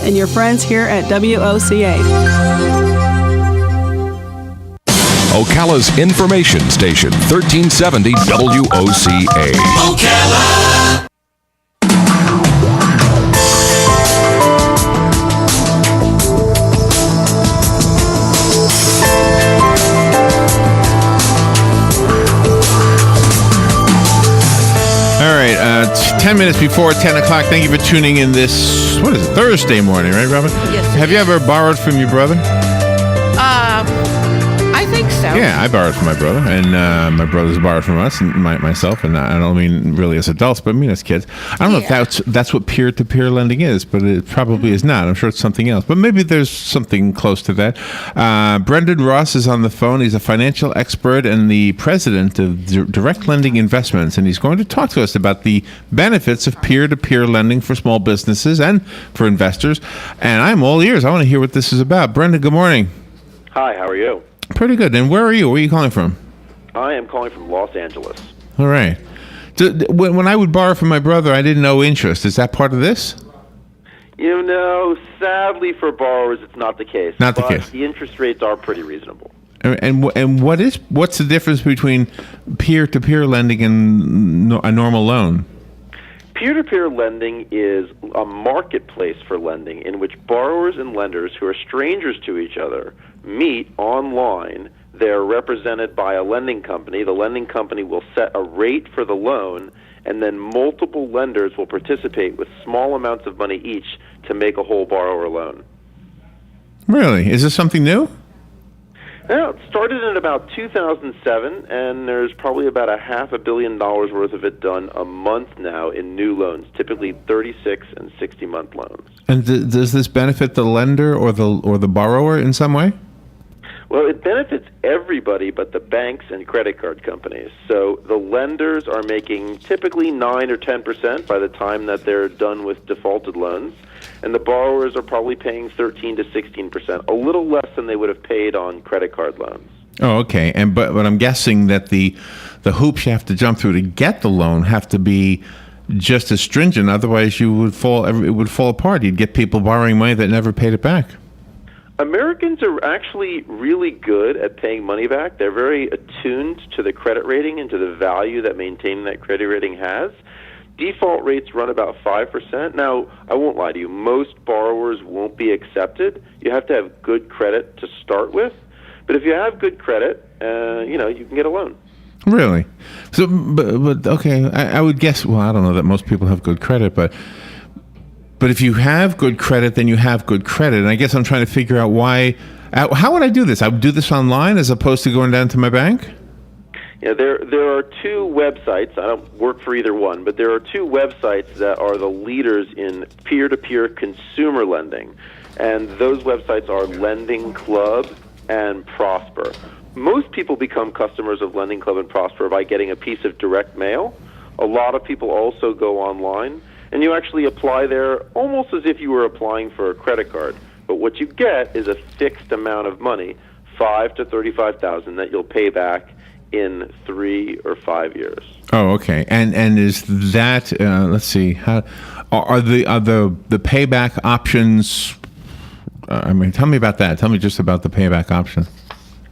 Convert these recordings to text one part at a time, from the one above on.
and your friends here at WOCA. Ocala's information station, 1370 WOCA. Ocala! All right, it's 10 minutes before 10 o'clock. Thank you for tuning in this, what is it, Thursday morning, right, Robin? Yes. Have you ever borrowed from your brother? I think so. Yeah, I borrowed from my brother, and my brother's borrowed from us, and myself, and I don't mean really as adults, but I mean as kids. I don't know if that's what peer-to-peer lending is, but it probably is not. I'm sure it's something else, but maybe there's something close to that. Brendan Ross is on the phone. He's a financial expert and the president of Direct Lending Investments, and he's going to talk to us about the benefits of peer-to-peer lending for small businesses and for investors. And I'm all ears. I want to hear what this is about. Brendan, good morning. Hi, how are you? Pretty good. And where are you? Where are you calling from? I am calling from Los Angeles. All right. When I would borrow from my brother, I didn't know interest. Is that part of this? You know, sadly for borrowers, it's not the case. Not the but case. The interest rates are pretty reasonable. And what's the difference between peer-to-peer lending and a normal loan? Peer-to-peer lending is a marketplace for lending in which borrowers and lenders who are strangers to each other meet online. They're represented by a lending company. The lending company will set a rate for the loan, and then multiple lenders will participate with small amounts of money each to make a whole borrower loan. Really? Is this something new? Well, it started in about 2007, and there's probably about $500 million worth of it done a month now in new loans, typically 36 and 60-month loans. And does this benefit the lender or the borrower in some way? Well, it benefits everybody but the banks and credit card companies. So the lenders are making typically 9 or 10% by the time that they're done with defaulted loans, and the borrowers are probably paying 13 to 16%, a little less than they would have paid on credit card loans. Oh, okay. But I'm guessing that the hoops you have to jump through to get the loan have to be just as stringent. Otherwise, it would fall apart. You'd get people borrowing money that never paid it back. Americans are actually really good at paying money back. They're very attuned to the credit rating and to the value that maintaining that credit rating has. Default rates run about 5%. Now, I won't lie to you. Most borrowers won't be accepted. You have to have good credit to start with. But if you have good credit, you can get a loan. Really? So, but okay, I would guess, well, I don't know that most people have good credit, but if you have good credit, then you have good credit. And I guess I'm trying to figure out how would I do this? I would do this online as opposed to going down to my bank? Yeah, there are two websites. I don't work for either one, but there are two websites that are the leaders in peer-to-peer consumer lending. And those websites are Lending Club and Prosper. Most people become customers of Lending Club and Prosper by getting a piece of direct mail. A lot of people also go online, and you actually apply there almost as if you were applying for a credit card. But what you get is a fixed amount of money, $5,000 to $35,000, that you'll pay back in 3 or 5 years. Oh, okay. And is that let's see, how are the payback options? Tell me about that. Tell me just about the payback option.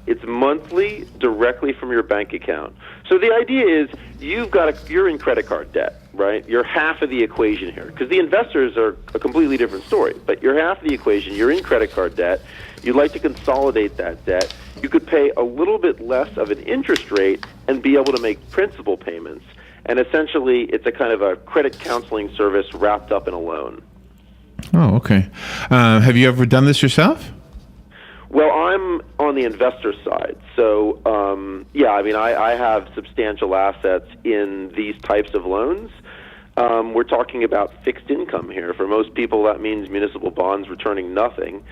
It's monthly, directly from your bank account. So the idea is you're in credit card debt, right? You're half of the equation here, because the investors are a completely different story. But you're half of the equation. You're in credit card debt. You'd like to consolidate that debt. You could pay a little bit less of an interest rate and be able to make principal payments. And essentially, it's a kind of a credit counseling service wrapped up in a loan. Oh, okay. Have you ever done this yourself? Well, I'm on the investor side. So, I have substantial assets in these types of loans. We're talking about fixed income here. For most people, that means municipal bonds returning nothing.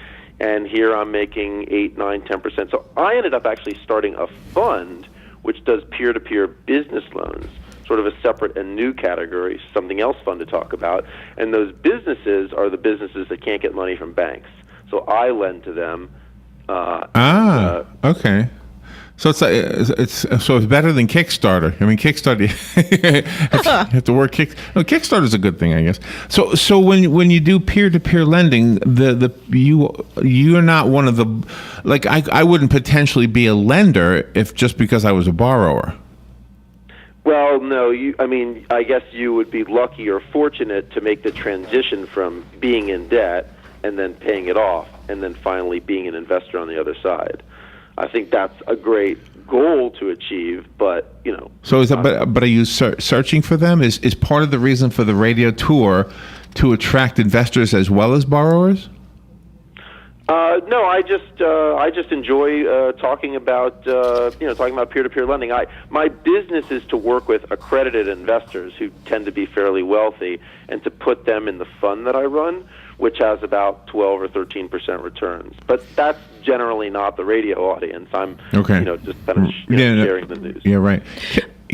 And here I'm making 8, 9, 10%. So I ended up actually starting a fund which does peer-to-peer business loans, sort of a separate and new category, something else fun to talk about. And those businesses are the businesses that can't get money from banks. So I lend to them. Okay. So it's better than Kickstarter. I mean, Kickstarter, you have to work Kickstarter's a good thing, I guess. So when you do peer-to-peer lending, you're not one of the, like, I wouldn't potentially be a lender if just because I was a borrower. Well, no, I guess you would be lucky or fortunate to make the transition from being in debt and then paying it off and then finally being an investor on the other side. I think that's a great goal to achieve, but, So is that, but are you searching for them? Is part of the reason for the radio tour to attract investors as well as borrowers? No, I just enjoy talking about peer-to-peer lending. My business is to work with accredited investors who tend to be fairly wealthy and to put them in the fund that I run, which has about 12 or 13% returns. But that's generally not the radio audience. I'm just kind of sharing the news. Yeah, right.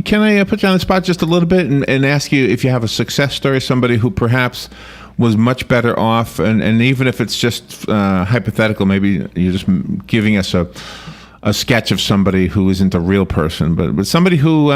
Can I put you on the spot just a little bit and ask you if you have a success story, somebody who perhaps was much better off, and even if it's just hypothetical, maybe you're just giving us a sketch of somebody who isn't a real person, but somebody who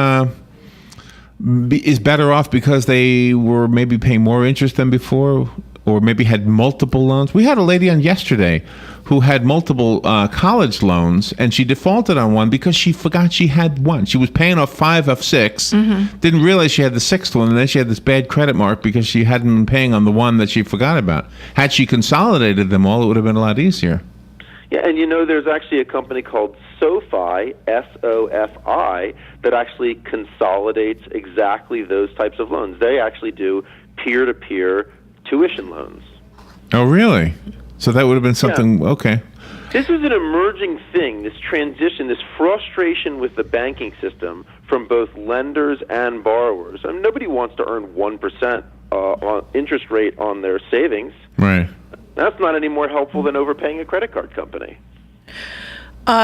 is better off because they were maybe paying more interest than before, or maybe had multiple loans. We had a lady on yesterday who had multiple college loans, and she defaulted on one because she forgot she had one. She was paying off 5 of 6, didn't realize she had the 6th one, and then she had this bad credit mark because she hadn't been paying on the one that she forgot about. Had she consolidated them all, it would have been a lot easier. Yeah, and there's actually a company called SoFi, SOFI, that actually consolidates exactly those types of loans. They actually do peer-to-peer tuition loans. Oh, really? So that would have been something, okay. This is an emerging thing, this transition, this frustration with the banking system from both lenders and borrowers. I mean, nobody wants to earn 1% on interest rate on their savings. Right. That's not any more helpful than overpaying a credit card company.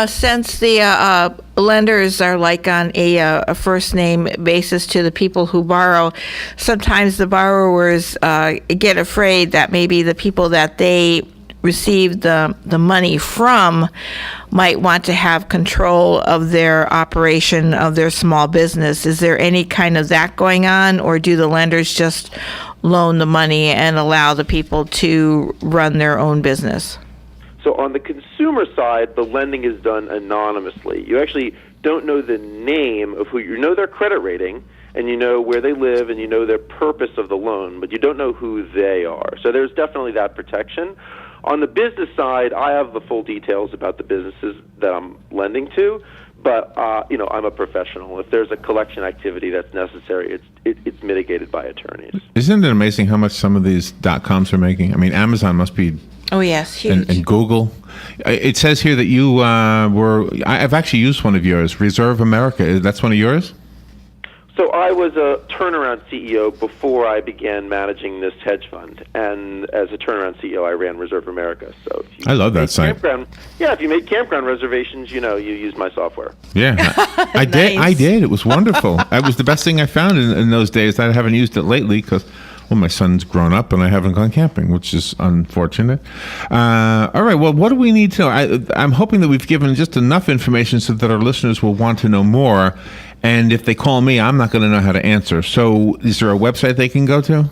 Since the lenders are like on a first name basis to the people who borrow, sometimes the borrowers get afraid that maybe the people that they receive the money from might want to have control of their operation of their small business. Is there any kind of that going on, or do the lenders just loan the money and allow the people to run their own business? So on the consumer side, the lending is done anonymously. You actually don't know the name of who you know their credit rating, and you know where they live, and you know their purpose of the loan, but you don't know who they are. So there's definitely that protection. On the business side, I have the full details about the businesses that I'm lending to, but I'm a professional. If there's a collection activity that's necessary, it's mitigated by attorneys. Isn't it amazing how much some of these .coms are making? I mean, Amazon must be. Oh, yes, huge. And Google. It says here that you I've actually used one of yours, Reserve America. That's one of yours? So I was a turnaround CEO before I began managing this hedge fund. And as a turnaround CEO, I ran Reserve America. So if you I love that site. If you made campground reservations, you used my software. Yeah, I did. I did. It was wonderful. It was the best thing I found in those days. I haven't used it lately because, well, my son's grown up and I haven't gone camping, which is unfortunate. All right. Well, what do we need to know? I'm hoping that we've given just enough information so that our listeners will want to know more. And if they call me, I'm not going to know how to answer. So is there a website they can go to?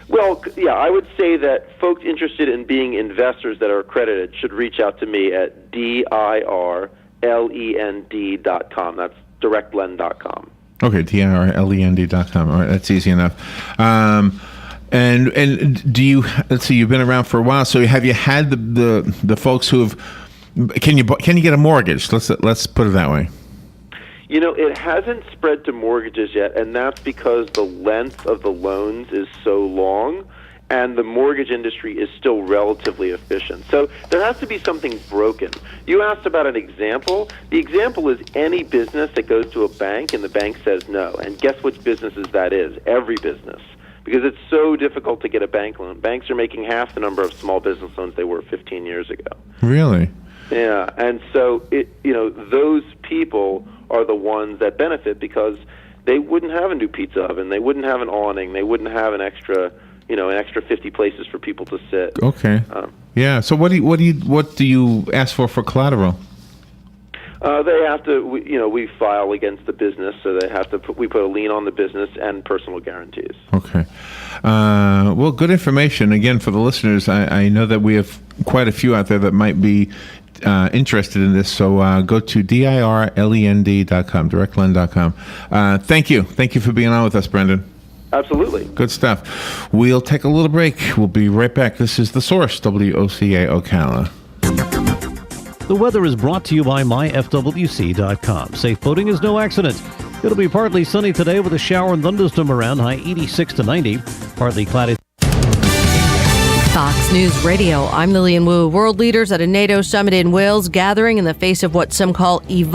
Well, yeah, I would say that folks interested in being investors that are accredited should reach out to me at dirlend.com. That's directlend.com. Okay, dirlend.com. All right, that's easy enough. And do you? Let's see. You've been around for a while. So have you had the folks who have? Can you get a mortgage? Let's put it that way. It hasn't spread to mortgages yet, and that's because the length of the loans is so long, and the mortgage industry is still relatively efficient. So there has to be something broken. You asked about an example. The example is any business that goes to a bank, and the bank says no. And guess which businesses that is? Every business. Because it's so difficult to get a bank loan. Banks are making half the number of small business loans they were 15 years ago. Really? Yeah, and so those people are the ones that benefit because they wouldn't have a new pizza oven, they wouldn't have an awning, they wouldn't have an extra 50 places for people to sit. Okay. Yeah. So what do you ask for collateral? They have to, we file against the business, so they have to. We put a lien on the business and personal guarantees. Okay. Well, good information. Again, for the listeners, I know that we have quite a few out there that might be interested in this. So go to dirlend.com, directlend.com. Thank you. Thank you for being on with us, Brendan. Absolutely. Good stuff. We'll take a little break. We'll be right back. This is The Source, WOCA Ocala. The weather is brought to you by myfwc.com. Safe boating is no accident. It'll be partly sunny today with a shower and thunderstorm around, high 86 to 90. Partly cloudy. Fox News Radio, I'm Lillian Wu. World leaders at a NATO summit in Wales gathering in the face of what some call evolving